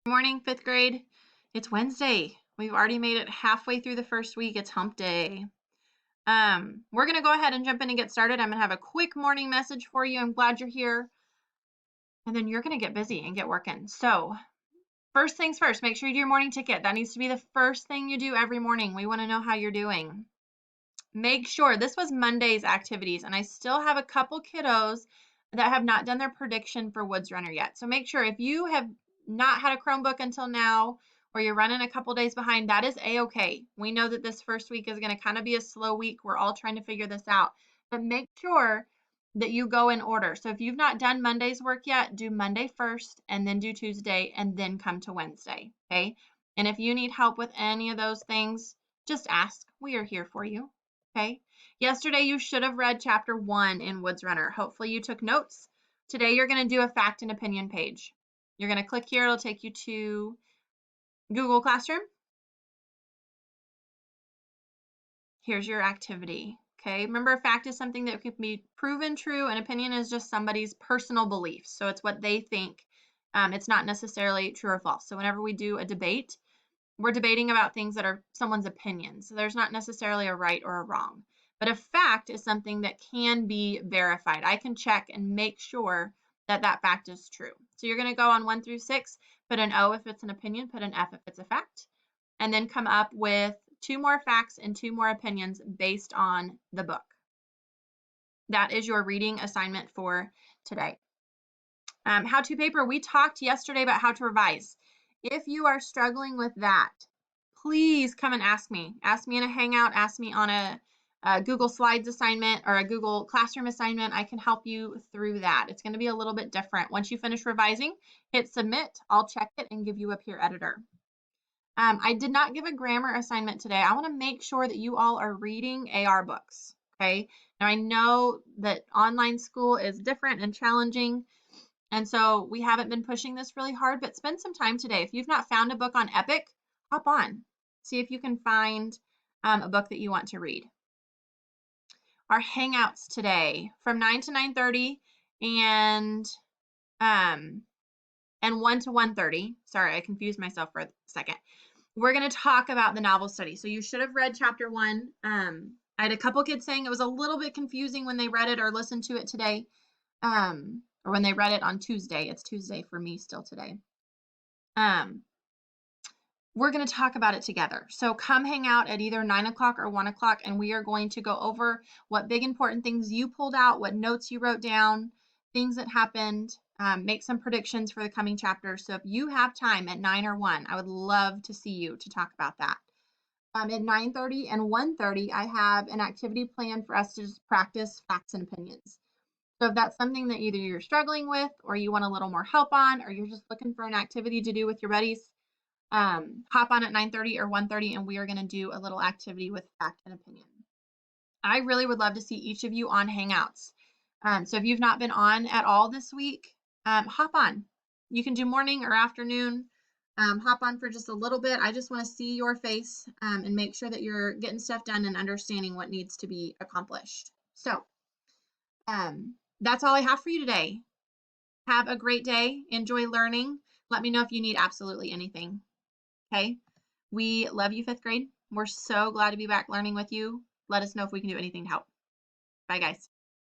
Good morning, fifth grade. It's Wednesday. We've already made it halfway through the first week. It's hump day. We're going to go ahead and jump in and get started. I'm going to have a quick morning message for you. I'm glad you're here. And then you're going to get busy and get working. So first things first, make sure you do your morning ticket. That needs to be the first thing you do every morning. We want to know how you're doing. Make sure, this was Monday's activities, and I still have a couple kiddos that have not done their prediction for Woods Runner yet. So make sure if you have not had a Chromebook until now, or you're running a couple days behind, that is a-okay. We know that this first week is going to kind of be a slow week. We're all trying to figure this out, but make sure that you go in order. So if you've not done Monday's work yet, do Monday first, and then do Tuesday, and then come to Wednesday, okay? And if you need help with any of those things, just ask. We are here for you, okay? Yesterday, you should have read chapter 1 in Woods Runner. Hopefully you took notes. Today, you're going to do a fact and opinion page. You're going to click here. It'll take you to Google Classroom. Here's your activity. Okay, remember, a fact is something that can be proven true. An opinion is just somebody's personal beliefs. So it's what they think. It's not necessarily true or false. So whenever we do a debate, we're debating about things that are someone's opinions. So there's not necessarily a right or a wrong. But a fact is something that can be verified. I can check and make sure that that fact is true. So you're going to go on 1 through 6, put an O if it's an opinion, put an F if it's a fact, and then come up with 2 more facts and 2 more opinions based on the book. That is your reading assignment for today. How-to paper, we talked yesterday about how to revise. If you are struggling with that, please come and ask me. Ask me in a Hangout, ask me on a Google Slides assignment or a Google Classroom assignment. I can help you through that. It's going to be a little bit different. Once you finish revising, hit submit. I'll check it and give you a peer editor. I did not give a grammar assignment today. I want to make sure that you all are reading AR books, okay? Now, I know that online school is different and challenging, and so we haven't been pushing this really hard, but spend some time today. If you've not found a book on Epic, hop on. See if you can find a book that you want to read. Our Hangouts today from 9 to 9:30 and 1 to 1:30. Sorry, I confused myself for a second. We're going to talk about the novel study. So you should have read chapter 1. I had a couple kids saying it was a little bit confusing when they read it or listened to it today, or when they read it on Tuesday. It's Tuesday for me still today. We're going to talk about it together. So come hang out at either 9 o'clock or 1 o'clock, and we are going to go over what big important things you pulled out, what notes you wrote down, things that happened, make some predictions for the coming chapters. So if you have time at 9 or 1, I would love to see you to talk about that. At 9:30 and 1:30, I have an activity planned for us to just practice facts and opinions. So if that's something that either you're struggling with or you want a little more help on, or you're just looking for an activity to do with your buddies, hop on at 9:30 or 1:30, and we are going to do a little activity with fact and opinion. I really would love to see each of you on Hangouts. So if you've not been on at all this week, hop on. You can do morning or afternoon. Hop on for just a little bit. I just want to see your face and make sure that you're getting stuff done and understanding what needs to be accomplished. So that's all I have for you today. Have a great day. Enjoy learning. Let me know if you need absolutely anything. Okay? We love you, 5th grade. We're so glad to be back learning with you. Let us know if we can do anything to help. Bye, guys.